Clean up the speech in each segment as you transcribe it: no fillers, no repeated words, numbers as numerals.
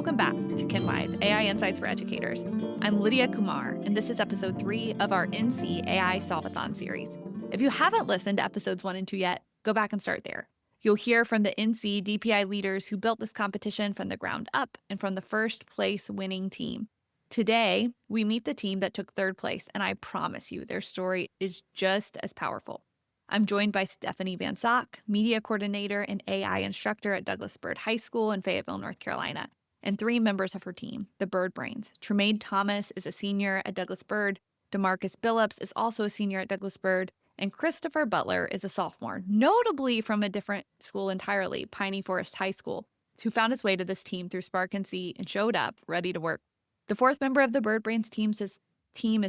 Welcome back to Kinwise AI Insights for Educators. I'm Lydia Kumar, and this is episode 3 of our NC AI Solvathon series. If you haven't listened to episodes 1 and 2 yet, go back and start there. You'll hear from the NC DPI leaders who built this competition from the ground up and from the first place winning team. Today, we meet the team that took third place, and I promise you, their story is just as powerful. I'm joined by Stephanie Van Sock, media coordinator and AI instructor at Douglas Byrd High School in Fayetteville, North Carolina, and 3 members of her team, the Byrd Brains. Tremaine Thomas is a senior at Douglas Byrd, DeMarcus Billups is also a senior at Douglas Byrd, and Christopher Butler is a sophomore, notably from a different school entirely, Piney Forest High School, who found his way to this team through Spark and See and showed up ready to work. The 4th member of the Byrd Brains team is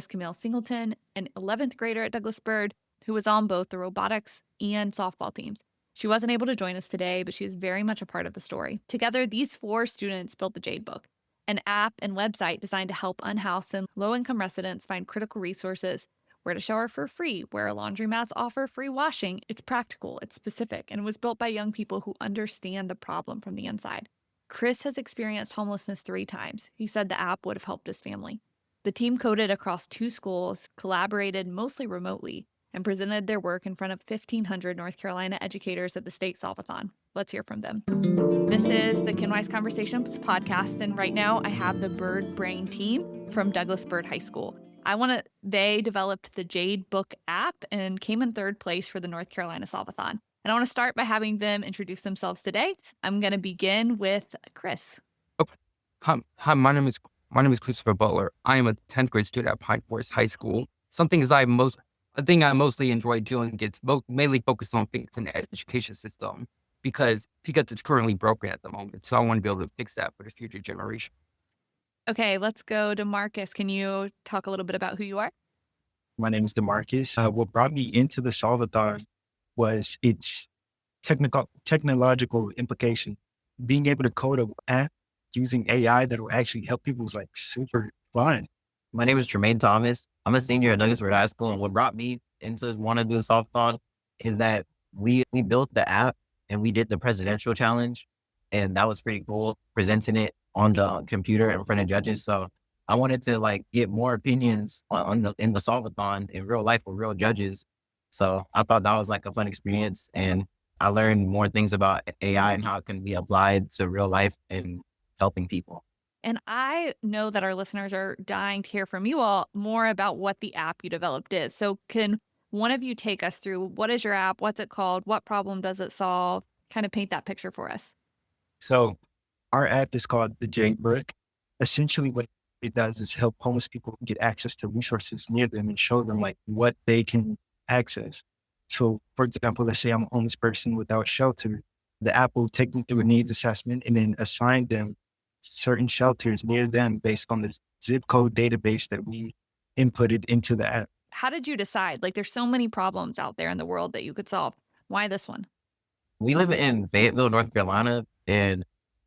Camille Singleton, an 11th grader at Douglas Byrd, who was on both the robotics and softball teams. She wasn't able to join us today, but she is very much a part of the story. Together, these 4 students built the Jade Book, an app and website designed to help unhoused and low-income residents find critical resources, where to shower for free, where laundromats offer free washing. It's practical, it's specific, and it was built by young people who understand the problem from the inside. Chris has experienced homelessness 3 times. He said the app would have helped his family. The team coded across 2 schools, collaborated mostly remotely, and presented their work in front of 1,500 North Carolina educators at the state Solvathon. Let's hear from them. This is the Kinwise Conversations podcast, and right now I have the Byrd Brain team from Douglas Byrd High School. They developed the Jade Book app and came in 3rd place for the North Carolina Solvathon. And I want to start by having them introduce themselves today. I'm going to begin with Chris. Okay. Hi, my name is Christopher Butler. I am a 10th grade student at Pine Forest High School. A thing I mostly enjoy doing is mainly focused on fixing the education system because it's currently broken at the moment. So I want to be able to fix that for the future generation. Okay, let's go to Marcus. Can you talk a little bit about who you are? My name is DeMarcus. What brought me into the Solvathon was its technological implication. Being able to code an app using AI that will actually help people is like super fun. My name is Tremaine Thomas. I'm a senior at Douglas Byrd High School, and what brought me into want to do a Solvathon is that we built the app and we did the presidential challenge, and that was pretty cool, presenting it on the computer in front of judges. So I wanted to get more opinions in the Solvathon in real life with real judges. So I thought that was like a fun experience, and I learned more things about AI and how it can be applied to real life and helping people. And I know that our listeners are dying to hear from you all more about what the app you developed is. So can one of you take us through what is your app? What's it called? What problem does it solve? Kind of paint that picture for us. So our app is called the Jade Book. Essentially what it does is help homeless people get access to resources near them and show them what they can access. So for example, let's say I'm a homeless person without shelter. The app will take them through a needs assessment and then assign them certain shelters near them based on the zip code database that we inputted into the app. How did you decide? There's so many problems out there in the world that you could solve. Why this one? We live in Fayetteville, North Carolina, and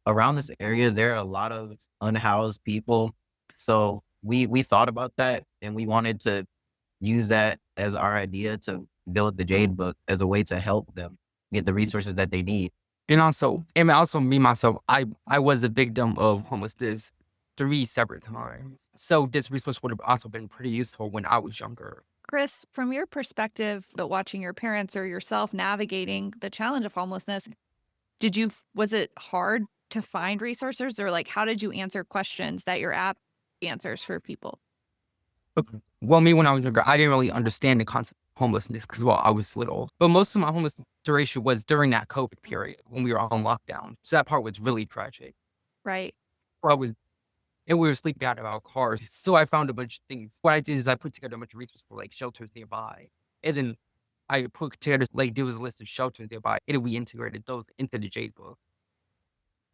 around this area, there are a lot of unhoused people. So we thought about that, and we wanted to use that as our idea to build the Jade Book as a way to help them get the resources that they need. And also me, myself, I was a victim of homelessness 3 separate times. So this resource would have also been pretty useful when I was younger. Chris, from your perspective, but watching your parents or yourself navigating the challenge of homelessness, was it hard to find resources, or how did you answer questions that your app answers for people? Well, me when I was younger, I didn't really understand the concept of homelessness because, I was little. But most of my homeless duration was during that COVID period when we were on lockdown. So that part was really tragic. Right. And we were sleeping out of our cars. So I found a bunch of things. What I did is I put together a bunch of resources for shelters nearby. And then I put together, there was a list of shelters nearby. And we integrated those into the Jade Book.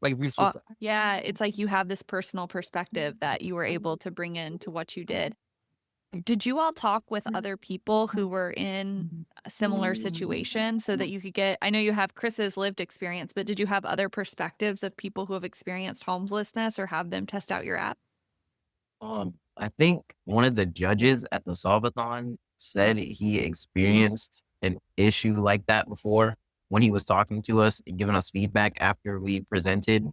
Resources. Yeah, it's you have this personal perspective that you were able to bring into what you did. Did you all talk with other people who were in a similar situation so that you could I know you have Chris's lived experience, but did you have other perspectives of people who have experienced homelessness or have them test out your app? I think one of the judges at the Solvathon said he experienced an issue like that before when he was talking to us and giving us feedback after we presented.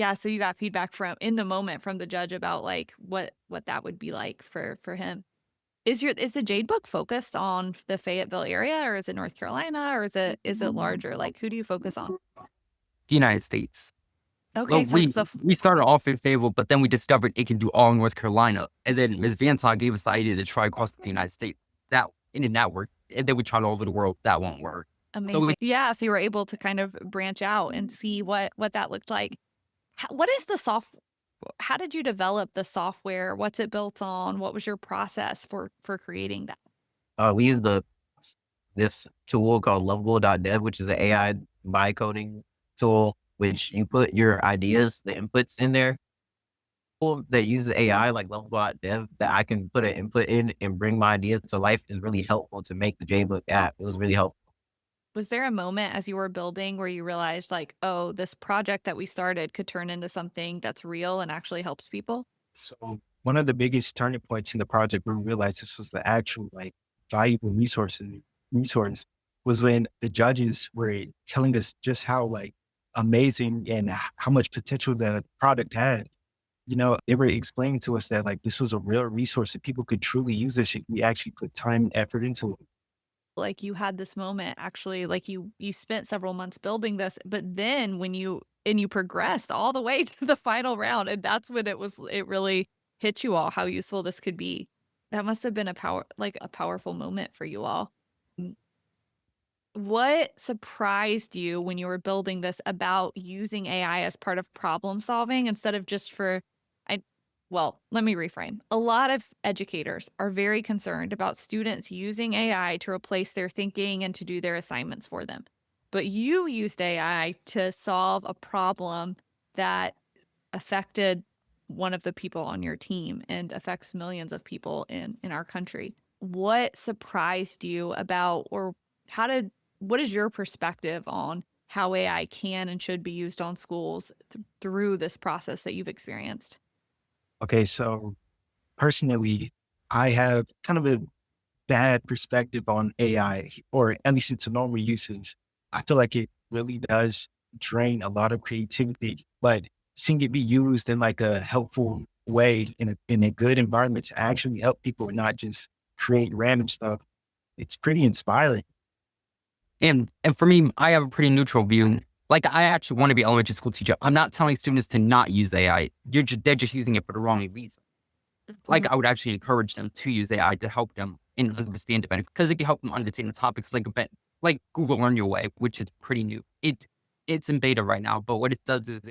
Yeah, so you got feedback from in the moment from the judge about like what that would be like for him. Is the Jade Book focused on the Fayetteville area, or is it North Carolina, or is it larger? Like, who do you focus on? The United States. Okay, Well, so it's we started off in Fayetteville, but then we discovered it can do all North Carolina. And then Ms. Vantock gave us the idea to try across the United States. That it did not work. And then we tried all over the world. That won't work. So amazing. Yeah, so you were able to kind of branch out and see what that looked like. What is the how did you develop the software? What's it built on? What was your process for creating that? We use this tool called lovable.dev, which is an AI vibe coding tool, which you put your ideas, the inputs in there. Tool that uses AI like lovable.dev that I can put an input in and bring my ideas to life is really helpful to make the JBook app. It was really helpful. Was there a moment as you were building where you realized like, oh, this project that we started could turn into something that's real and actually helps people? So one of the biggest turning points in the project where we realized this was the actual like valuable resource was when the judges were telling us just how like amazing and how much potential the product had. You know, they were explaining to us that like this was a real resource that people could truly use this if we actually put time and effort into it. Like you had this moment actually, like you spent several months building this, but then when you progressed all the way to the final round, and that's when it really hit you all how useful this could be. That must have been a powerful moment for you all. Mm. What surprised you when you were building this about using AI as part of problem solving instead of just for I well, let me reframe. A lot of educators are very concerned about students using AI to replace their thinking and to do their assignments for them. But you used AI to solve a problem that affected one of the people on your team and affects millions of people in our country. What surprised you about, or how did what is your perspective on how AI can and should be used on schools through this process that you've experienced? Okay, so personally, I have kind of a bad perspective on AI, or at least its normal uses. I feel like it really does drain a lot of creativity, but seeing it be used in like a helpful way in a good environment to actually help people and not just create random stuff, it's pretty inspiring. And for me, I have a pretty neutral view. Like I actually want to be an elementary school teacher. I'm not telling students to not use AI. They're just using it for the wrong reason. Like I would actually encourage them to use AI to help them and understand it better because it can help them understand the topics like a bit like Google Learn Your Way, which is pretty new. It's in beta right now, but what it does is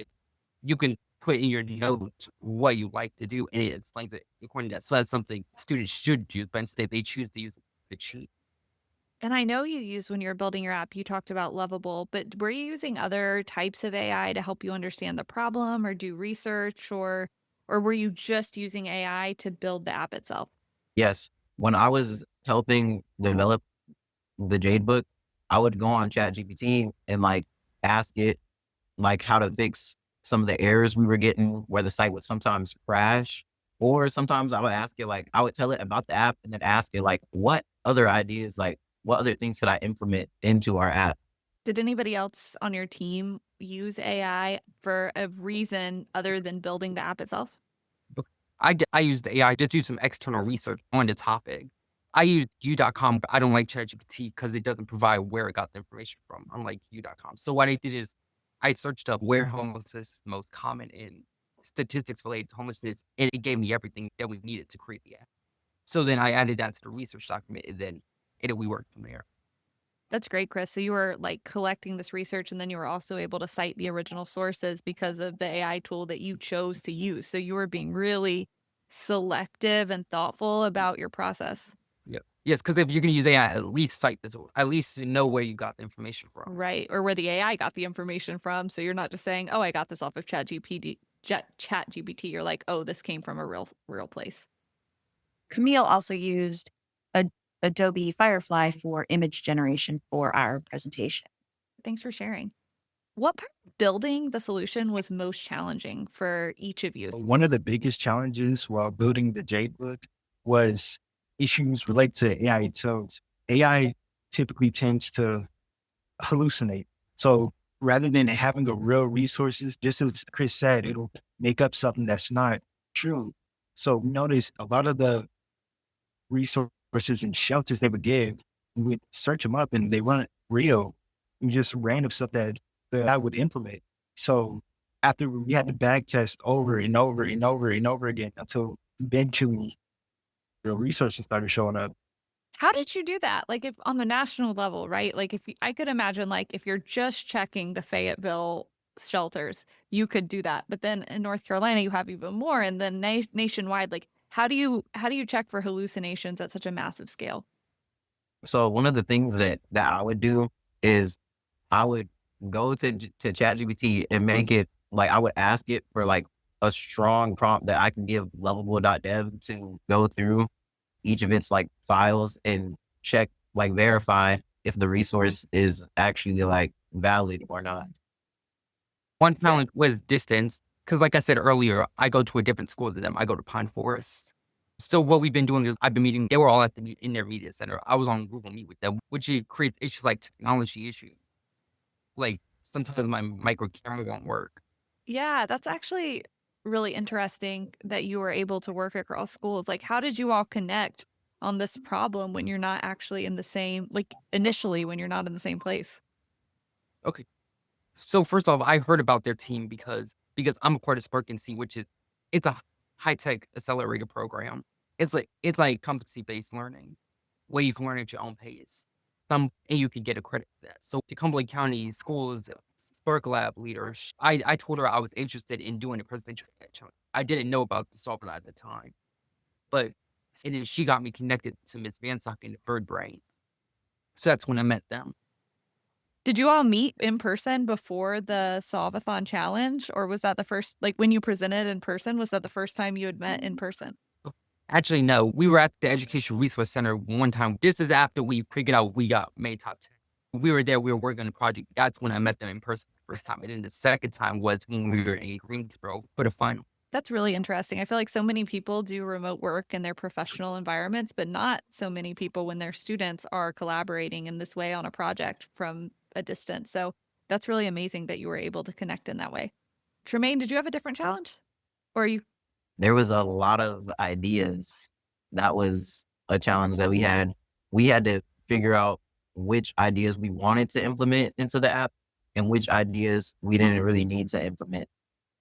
you can put in your notes what you like to do, and it explains it according to that. So that's something students should use, but instead they choose to use it to cheat. And I know you used when you were building your app, you talked about Lovable, but were you using other types of AI to help you understand the problem or do research, or were you just using AI to build the app itself? Yes. When I was helping develop the Jade Book, I would go on ChatGPT and like ask it like how to fix some of the errors we were getting where the site would sometimes crash. Or sometimes I would ask it like I would tell it about the app and then ask it like what other ideas, like what other things could I implement into our app? Did anybody else on your team use AI for a reason other than building the app itself? I used AI to do some external research on the topic. I use u.com, but I don't like ChatGPT because it doesn't provide where it got the information from, unlike u.com. So what I did is I searched up where homelessness is the most common in statistics related to homelessness, and it gave me everything that we needed to create the app. So then I added that to the research document, and then we worked from there. That's great, Chris. So you were like collecting this research and then you were also able to cite the original sources because of the AI tool that you chose to use. So you were being really selective and thoughtful about your process. Yeah. Yes, because if you're going to use AI, at least cite this, at least know where you got the information from. Right. Or where the AI got the information from. So you're not just saying, oh, I got this off of Chat GPT. You're like, oh, this came from a real place. Camille also used Adobe Firefly for image generation for our presentation. Thanks for sharing. What part of building the solution was most challenging for each of you? One of the biggest challenges while building the Jade Book was issues related to AI. So AI typically tends to hallucinate. So rather than having a real resources, just as Chris said, it'll make up something that's not true. So we noticed a lot of the resources and shelters they would give, we would search them up and they weren't real. Just random stuff that I would implement. So after we had to back test over and over and over and over again until eventually real resources started showing up. How did you do that? Like, if on the national level, right? Like, if I could imagine, like, if you're just checking the Fayetteville shelters, you could do that. But then in North Carolina, you have even more, and then nationwide, like, how do you check for hallucinations at such a massive scale? So one of the things that I would do is I would go to ChatGPT and make it like I would ask it for like a strong prompt that I can give lovable.dev to go through each of its like files and check, like verify if the resource is actually like valid or not. One challenge was distance, because like I said earlier, I go to a different school than them. I go to Pine Forest. So what we've been doing is I've been meeting. They were all at in their media center. I was on Google Meet with them, which it creates issues like technology issues. Like sometimes my micro camera won't work. Yeah, that's actually really interesting that you were able to work across schools. Like, how did you all connect on this problem when you're not actually in the same, like, initially when you're not in the same place? Okay. So first off, I heard about their team because I'm a part of Spark and C, which is it's a high tech accelerator program. It's like competency based learning, where you can learn at your own pace. And you can get a credit for that. So the Cumberland County Schools Spark Lab leader, I told her I was interested in doing a presidential challenge. I didn't know about the software at the time, but and then she got me connected to Miss Van Sock and Byrd Brains. So that's when I met them. Did you all meet in person before the Solvathon challenge? Or was that the first, like, when you presented in person, was that the first time you had met in person? Actually, no. We were at the Education Resource Center one time. This is after we figured out we got made top 10. We were there. We were working on a project. That's when I met them in person the first time. And then the second time was when we were in Greensboro for the final. That's really interesting. I feel like so many people do remote work in their professional environments, but not so many people when their students are collaborating in this way on a project from a distance. So that's really amazing that you were able to connect in that way. Tremaine, did you have a different challenge? Or are you There was a lot of ideas. That was a challenge that we had. We had to figure out which ideas we wanted to implement into the app and which ideas we didn't really need to implement.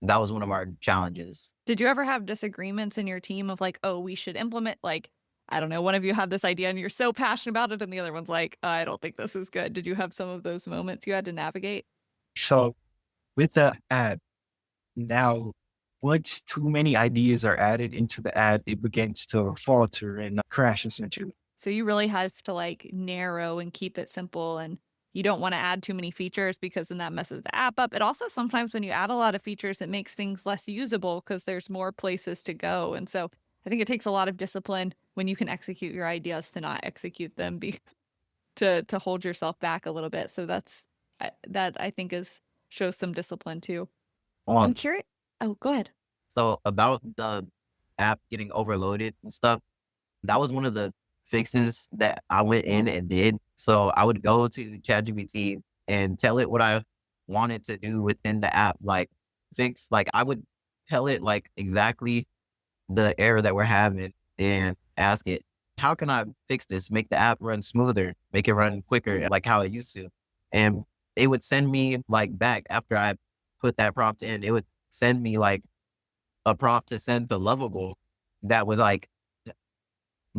That was one of our challenges. Did you ever have disagreements in your team of like, oh, we should implement, like, I don't know, one of you had this idea and you're so passionate about it, and the other one's like, I don't think this is good. Did you have some of those moments you had to navigate? So with the app, now once too many ideas are added into the app, it begins to falter and crash essentially. So you really have to like narrow and keep it simple, and you don't want to add too many features because then that messes the app up. It also sometimes when you add a lot of features, it makes things less usable because there's more places to go. And so I think it takes a lot of discipline when you can execute your ideas to not execute them to hold yourself back a little bit. So that I think is shows some discipline too. I'm On curious. Oh, go ahead. So about the app getting overloaded and stuff, that was one of the fixes that I went in and did. So I would go to ChatGPT and tell it what I wanted to do within the app, like fix, like I would tell it like exactly the error that we're having and ask it, how can I fix this? Make the app run smoother, make it run quicker, like how it used to. And it would send me like back after I put that prompt in, it would send me like a prompt to send to Lovable that would like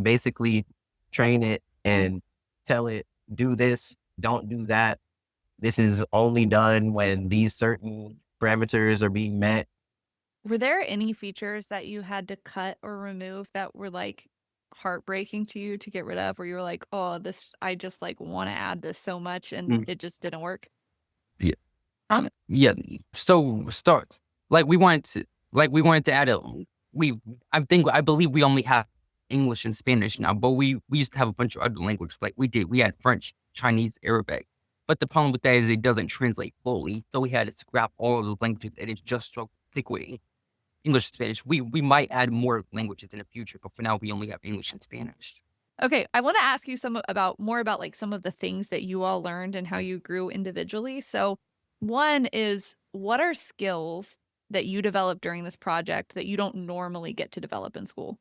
basically train it and tell it, do this, don't do that. This is only done when these certain parameters are being met. Were there any features that you had to cut or remove that were like heartbreaking to you to get rid of, where you were like, oh, this, I just like want to add this so much and Mm. it just didn't work? Yeah. Yeah. So start like we wanted to add a I believe we only have English and Spanish now, but we used to have a bunch of other languages. Like we had French, Chinese, Arabic. But the problem with that is it doesn't translate fully. So we had to scrap all of the languages and it's just so thick with English and Spanish. We might add more languages in the future, but for now we only have English and Spanish. Okay, I want to ask you more about like some of the things that you all learned and how you grew individually. So One is, what are skills that you developed during this project that you don't normally get to develop in school?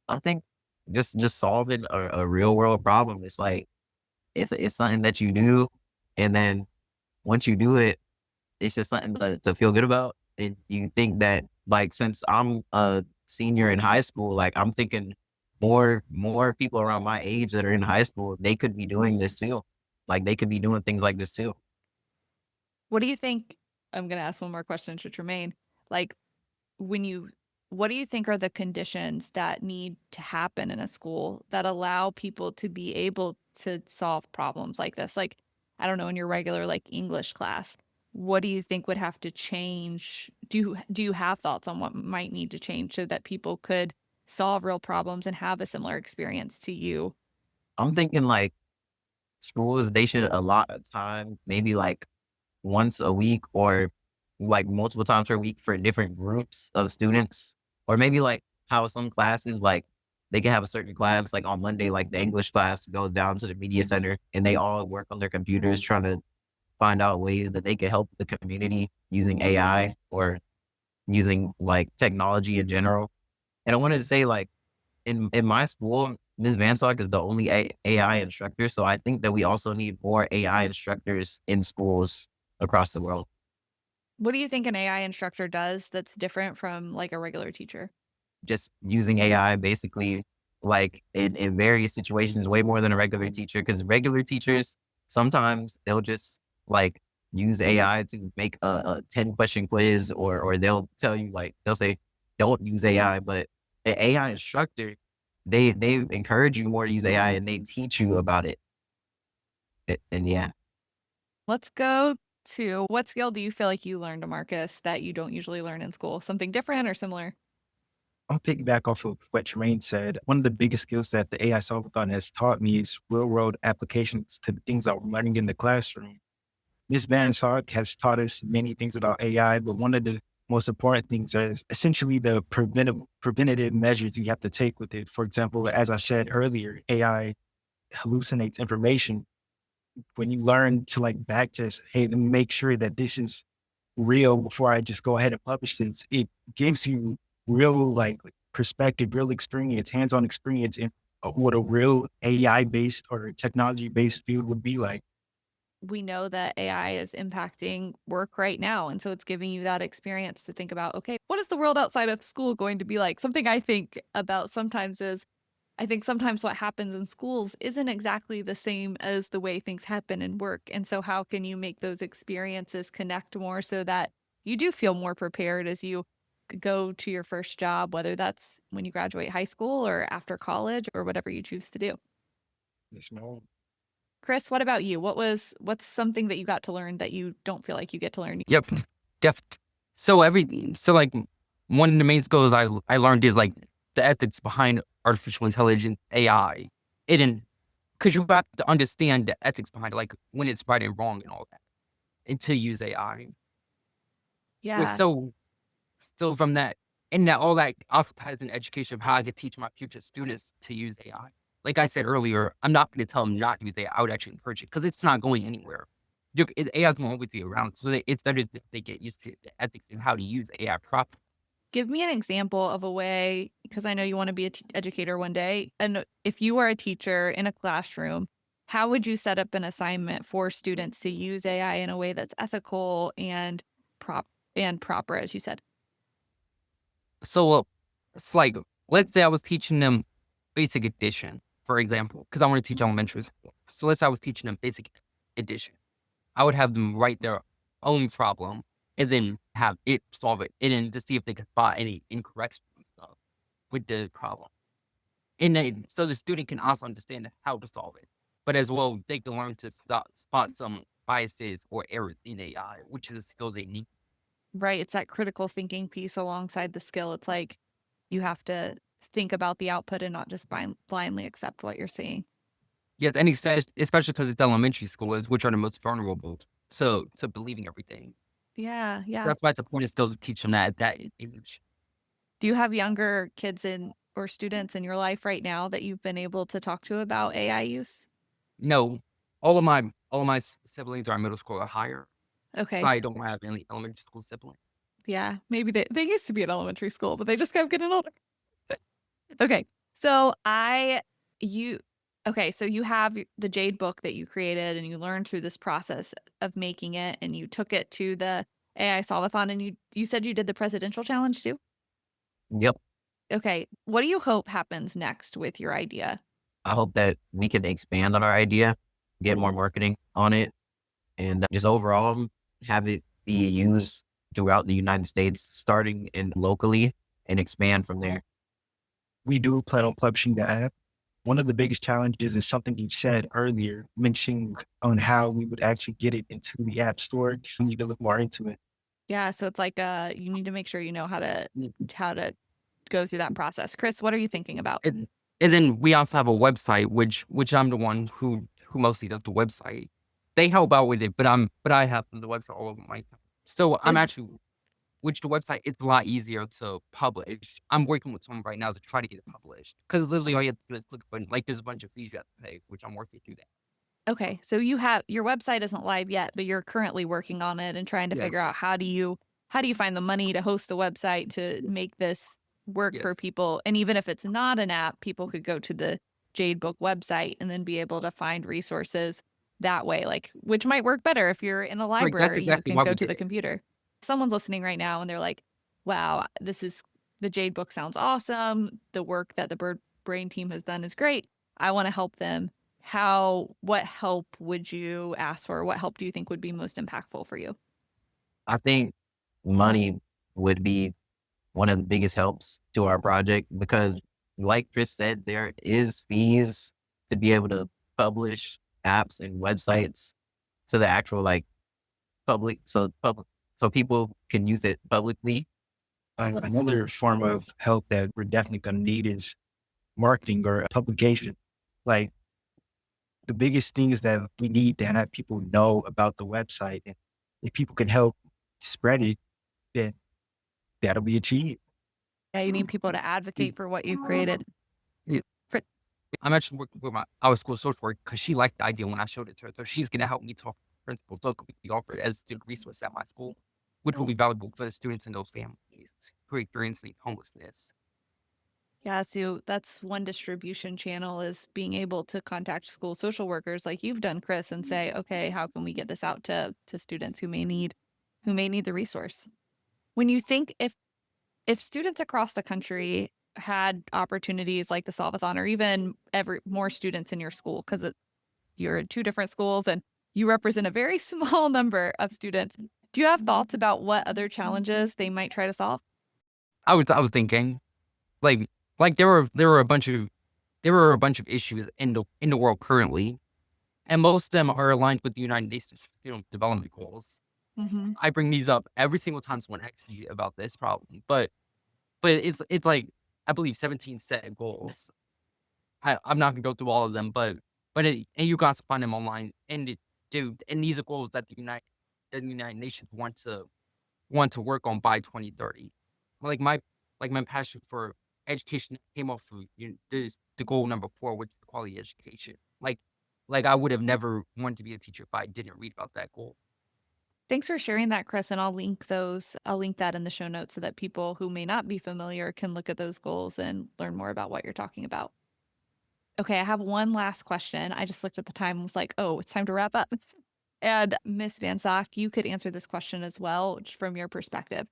I think just solving a real world problem. It's like it's something that you do, and then once you do it, it's just something to feel good about. And you think that, like, since I'm a senior in high school, like I'm thinking more people around my age that are in high school, they could be doing this too. Like they could be doing things like this too. What do you think? I'm going to ask one more question to Tremaine. Like, when you, what do you think are the conditions that need to happen in a school that allow people to be able to solve problems like this? Like, I don't know, in your regular like English class, what do you think would have to change? Do you have thoughts on what might need to change so that people could solve real problems and have a similar experience to you? I'm thinking like schools, they should allot a time, maybe like once a week or like multiple times per week for different groups of students. Or maybe like how some classes, like they can have a certain class, like on Monday, like the English class goes down to the media center and they all work on their computers trying to find out ways that they can help the community using AI or using like technology in general. And I wanted to say, like, in my school, Ms. Vansock is the only AI instructor. So I think that we also need more AI instructors in schools across the world. What do you think an AI instructor does that's different from like a regular teacher? Just using AI basically, like in various situations, way more than a regular teacher. Because regular teachers, sometimes they'll just like use AI to make a 10 question quiz, or they'll tell you, like, they'll say, don't use AI. But an AI instructor, they encourage you more to use AI and they teach you about it. And yeah. Let's go to, what skill do you feel like you learned, Marcus, that you don't usually learn in school? Something different or similar? I'll piggyback off of what Tremaine said. One of the biggest skills that the AI solvathon has taught me is real world applications to the things I'm learning in the classroom. Ms. Van Sark has taught us many things about AI, but one of the most important things is essentially the preventative measures you have to take with it. For example, as I said earlier, AI hallucinates information. When you learn to like backtest, hey, let me make sure that this is real before I just go ahead and publish this, it gives you real like perspective, real experience, hands-on experience in what a real AI based or technology based field would be like. We know that AI is impacting work right now. And so it's giving you that experience to think about, okay, what is the world outside of school going to be like? Something I think about sometimes is, I think sometimes what happens in schools isn't exactly the same as the way things happen in work. And so, how can you make those experiences connect more so that you do feel more prepared as you go to your first job, whether that's when you graduate high school or after college or whatever you choose to do? Yes, no. Chris, what about you? What's something that you got to learn that you don't feel like you get to learn? Yep. Def. So like one of the main skills I learned is like the ethics behind artificial intelligence AI. It didn't, because you got to understand the ethics behind it, like when it's right and wrong and all that, and to use AI. Was Yeah. so still from that, and that all that also ties in education of how I could teach my future students to use AI. Like I said earlier, I'm not going to tell them not to use AI. I would actually encourage it because it's not going anywhere. AI is going to always be around, so it's better that they get used to the ethics and how to use AI properly. Give me an example of a way, because I know you want to be an educator one day. And if you were a teacher in a classroom, how would you set up an assignment for students to use AI in a way that's ethical and proper, as you said? So it's like, let's say I was teaching them basic addition, for example, because I want to teach elementary school. So let's say I was teaching them basic addition. I would have them write their own problem and then have it solve it, and then to see if they could spot any incorrections and stuff with the problem. And then, so the student can also understand how to solve it. But as well, they can learn to spot some biases or errors in AI, which is a skill they need. Right. It's that critical thinking piece alongside the skill. It's like you have to think about the output and not just blindly accept what you're seeing. Yes, and especially because it's elementary schoolers, which are the most vulnerable. So to believing everything. Yeah. Yeah. That's why it's important still to teach them that at that age. Do you have younger kids in or students in your life right now that you've been able to talk to about AI use? No, all of my siblings are middle school or higher. Okay. So I don't have any elementary school siblings. Yeah. Maybe they used to be in elementary school, but they just kept getting older. Okay. So you, okay. So you have the Jade book that you created and you learned through this process of making it and you took it to the AI Solvathon and you said you did the presidential challenge too? Yep. Okay. What do you hope happens next with your idea? I hope that we can expand on our idea, get more marketing on it, and just overall have it be used throughout the United States, starting in locally and expand from there. We do plan on publishing the app. One of the biggest challenges is something you said earlier, mentioning on how we would actually get it into the app store. We need to look more into it. Yeah. So it's like you need to make sure you know how to go through that process. Chris, what are you thinking about? And then we also have a website, which I'm the one who mostly does the website. They help out with it, but I have the website all over my. So I'm actually, which the website it's a lot easier to publish. I'm working with someone right now to try to get it published because literally all you have to do is click a button. Like there's a bunch of fees you have to pay, which I'm working through that. Okay. So you have your website isn't live yet, but you're currently working on it and trying to figure out Yes. how do you find the money to host the website to make this work for Yes. people. And even if it's not an app, people could go to the Jade Book website and then be able to find resources that way, like which might work better if you're in a Right. That's library, you exactly can why go we to did the it. computer. Someone's listening right now and they're like, wow, the Jade Book sounds awesome. The work that the Byrd Brain team has done is great. I want to help them. What help would you ask for? What help do you think would be most impactful for you? I think money would be one of the biggest helps to our project because, like Chris said, there is fees to be able to publish apps and websites to the actual public, so people can use it publicly. Another form of help that we're definitely going to need is marketing or publication. Like the biggest thing is that we need to have people know about the website. And if people can help spread it, then that'll be achieved. Yeah, you need people to advocate for what you've created. Yeah. Fr- I'm actually working with our school social worker because she liked the idea when I showed it to her. So she's gonna help me talk to the principal so it could be offered as a student resource at my school, which will be valuable for the students and those families who are experiencing homelessness. Yeah, so that's one distribution channel is being able to contact school social workers like you've done, Chris, and say, okay, how can we get this out to students who may need the resource? When you think if students across the country had opportunities like the Solvathon or even more students in your school, because you're in two different schools and you represent a very small number of students, do you have thoughts about what other challenges they might try to solve? I was thinking like there were a bunch of issues in the world currently, and most of them are aligned with the United Nations Development Goals. Mm-hmm. I bring these up every single time someone asks me about this problem, but it's like I believe 17 set goals. I'm not gonna go through all of them, and you guys find them online, and these are goals that the United Nations want to work on by 2030. Like my my passion for education came off of the goal number 4, which is quality education. Like I would have never wanted to be a teacher if I didn't read about that goal. Thanks for sharing that, Chris. And I'll link that in the show notes so that people who may not be familiar can look at those goals and learn more about what you're talking about. Okay, I have one last question. I just looked at the time and was like, oh, it's time to wrap up. And Miss Van Zock, you could answer this question as well from your perspective.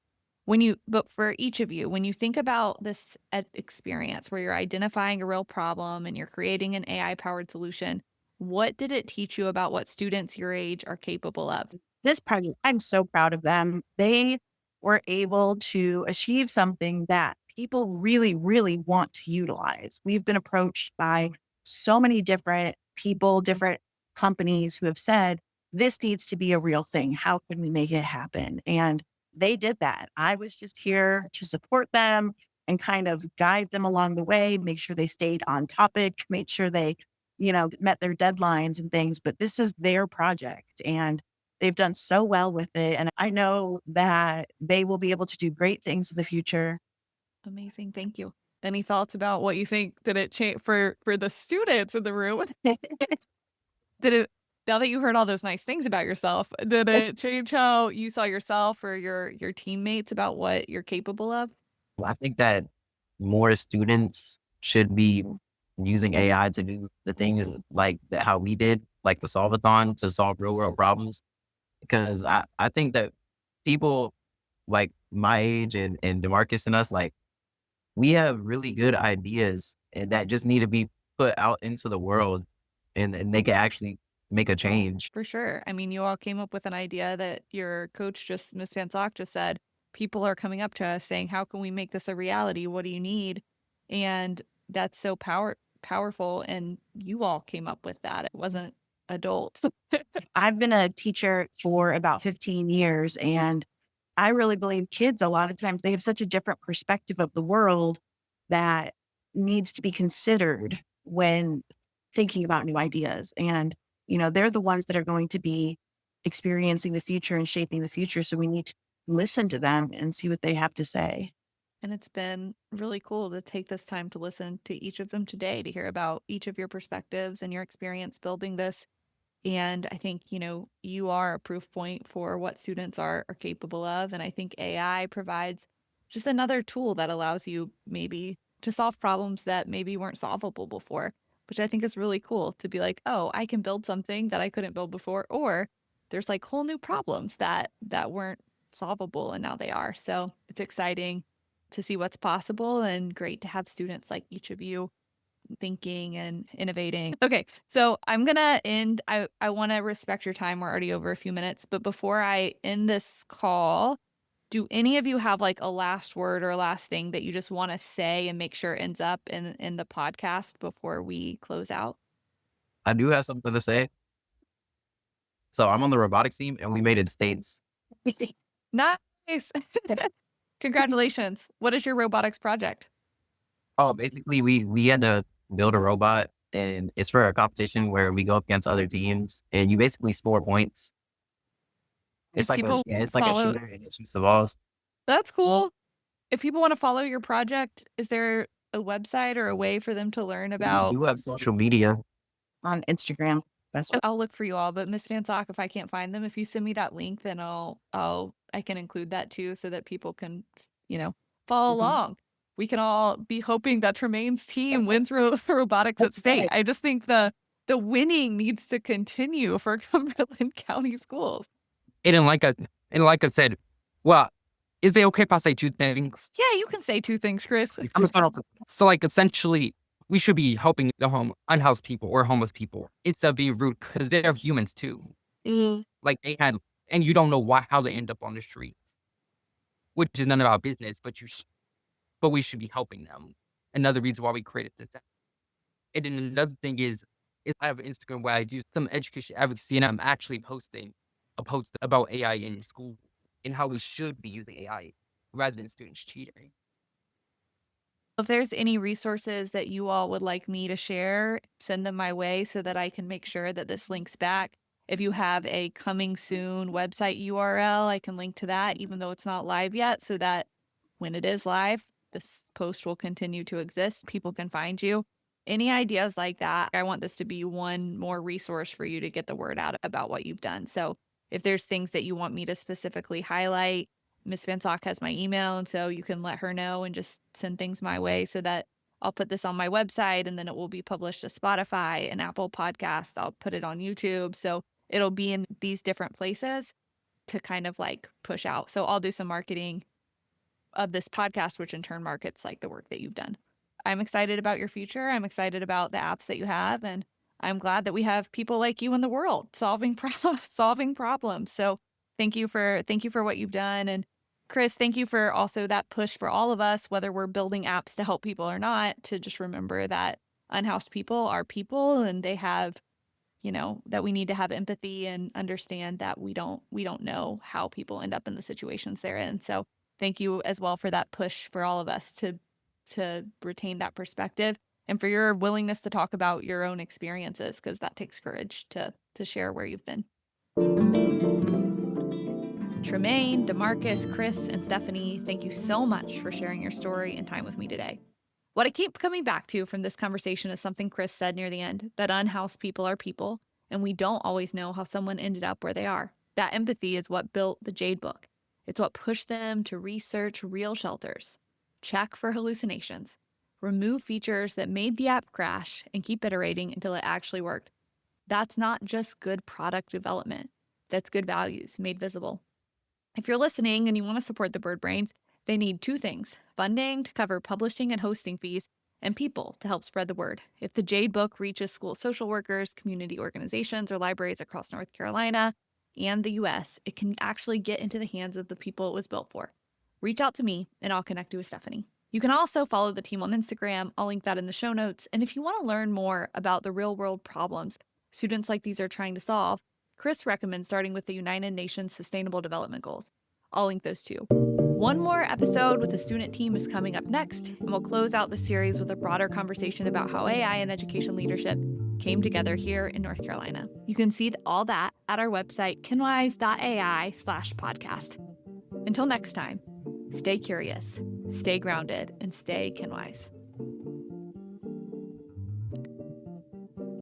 But for each of you, when you think about this experience where you're identifying a real problem and you're creating an AI powered solution, what did it teach you about what students your age are capable of? This project, I'm so proud of them. They were able to achieve something that people really, really want to utilize. We've been approached by so many different people, different companies who have said, this needs to be a real thing. How can we make it happen? And they did that. I was just here to support them and kind of guide them along the way, make sure they stayed on topic, make sure they, met their deadlines and things. But this is their project. And they've done so well with it. And I know that they will be able to do great things in the future. Amazing. Thank you. Any thoughts about what you think did it change for the students in the room? Did it Now that you heard all those nice things about yourself, did it change how you saw yourself or your teammates about what you're capable of? I think that more students should be using AI to do the things like that, how we did, like the solve-a-thon to solve real world problems. Because I think that people like my age and DeMarcus and us, like we have really good ideas and that just need to be put out into the world and they can actually make a change. For sure. I mean, you all came up with an idea that your coach just, Miss Van Sock, just said, people are coming up to us saying, how can we make this a reality? What do you need? And that's so powerful. And you all came up with that. It wasn't adults. I've been a teacher for about 15 years, and I really believe kids, a lot of times, they have such a different perspective of the world that needs to be considered when thinking about new ideas. And, they're the ones that are going to be experiencing the future and shaping the future. So we need to listen to them and see what they have to say. And it's been really cool to take this time to listen to each of them today, to hear about each of your perspectives and your experience building this. And I think, you are a proof point for what students are capable of. And I think AI provides just another tool that allows you maybe to solve problems that maybe weren't solvable before, which I think is really cool to be like, oh, I can build something that I couldn't build before, or there's like whole new problems that weren't solvable and now they are. So it's exciting to see what's possible and great to have students like each of you thinking and innovating. Okay, so I'm gonna end. I want to respect your time. We're already over a few minutes, but before I end this call, do any of you have like a last word or a last thing that you just want to say and make sure it ends up in the podcast before we close out? I do have something to say. So I'm on the robotics team and we made it states. Nice. Congratulations. What is your robotics project? Oh, basically we had to build a robot and it's for a competition where we go up against other teams and you basically score points. It's If like people it's like a follow, shooter and it shoots the balls. that's cool. If people want to follow your project, is there a website or a way for them to learn We about? do have social media. On Instagram. That's what I'll look for you all, but Miss Van Sock, if I can't find them, if you send me that link, then I can include that too, so that people can, follow Mhm. along. We can all be hoping that Tremaine's team wins robotics at state. I just think the winning needs to continue for Cumberland County schools. And like I said, well, is it okay if I say two things? Yeah, you can say two things, Chris. I'm gonna start off. So like essentially, we should be helping the unhoused people or homeless people. It's a be rude because they're humans too. Like they had, and you don't know how they end up on the streets, which is none of our business. But we should be helping them. Another reason why we created this app. And then another thing is I have an Instagram where I do some education advocacy, and I'm actually posting a post about AI in school and how we should be using AI rather than students cheating. If there's any resources that you all would like me to share, send them my way so that I can make sure that this links back. If you have a coming soon website URL, I can link to that, even though it's not live yet, so that when it is live, this post will continue to exist. People can find you. Any ideas like that? I want this to be one more resource for you to get the word out about what you've done. So if there's things that you want me to specifically highlight, Miss Van Sock has my email, and so you can let her know and just send things my way so that I'll put this on my website and then it will be published to Spotify and Apple Podcasts. I'll put it on YouTube. So it'll be in these different places to kind of like push out. So I'll do some marketing of this podcast, which in turn markets like the work that you've done. I'm excited about your future. I'm excited about the apps that you have, and I'm glad that we have people like you in the world solving problems. So thank you for what you've done. And Chris, thank you for also that push for all of us, whether we're building apps to help people or not, to just remember that unhoused people are people and they have, that we need to have empathy and understand that we don't know how people end up in the situations they're in. So thank you as well for that push for all of us to retain that perspective and for your willingness to talk about your own experiences, because that takes courage to share where you've been. Tremaine, DeMarcus, Chris, and Stephanie, thank you so much for sharing your story and time with me today. What I keep coming back to from this conversation is something Chris said near the end, that unhoused people are people, and we don't always know how someone ended up where they are. That empathy is what built the Jade Book. It's what pushed them to research real shelters, check for hallucinations, remove features that made the app crash, and keep iterating until it actually worked. That's not just good product development. That's good values made visible. If you're listening and you want to support the Byrd Brains, they need two things: funding to cover publishing and hosting fees, and people to help spread the word. If the Jade Book reaches school social workers, community organizations, or libraries across North Carolina and the US, it can actually get into the hands of the people it was built for. Reach out to me and I'll connect you with Stephanie. You can also follow the team on Instagram. I'll link that in the show notes. And if you want to learn more about the real world problems students like these are trying to solve, Chris recommends starting with the United Nations Sustainable Development Goals. I'll link those too. One more episode with the student team is coming up next, and we'll close out the series with a broader conversation about how AI and education leadership came together here in North Carolina. You can see all that at our website, kinwise.ai/podcast. Until next time, stay curious, stay grounded, and stay Kinwise.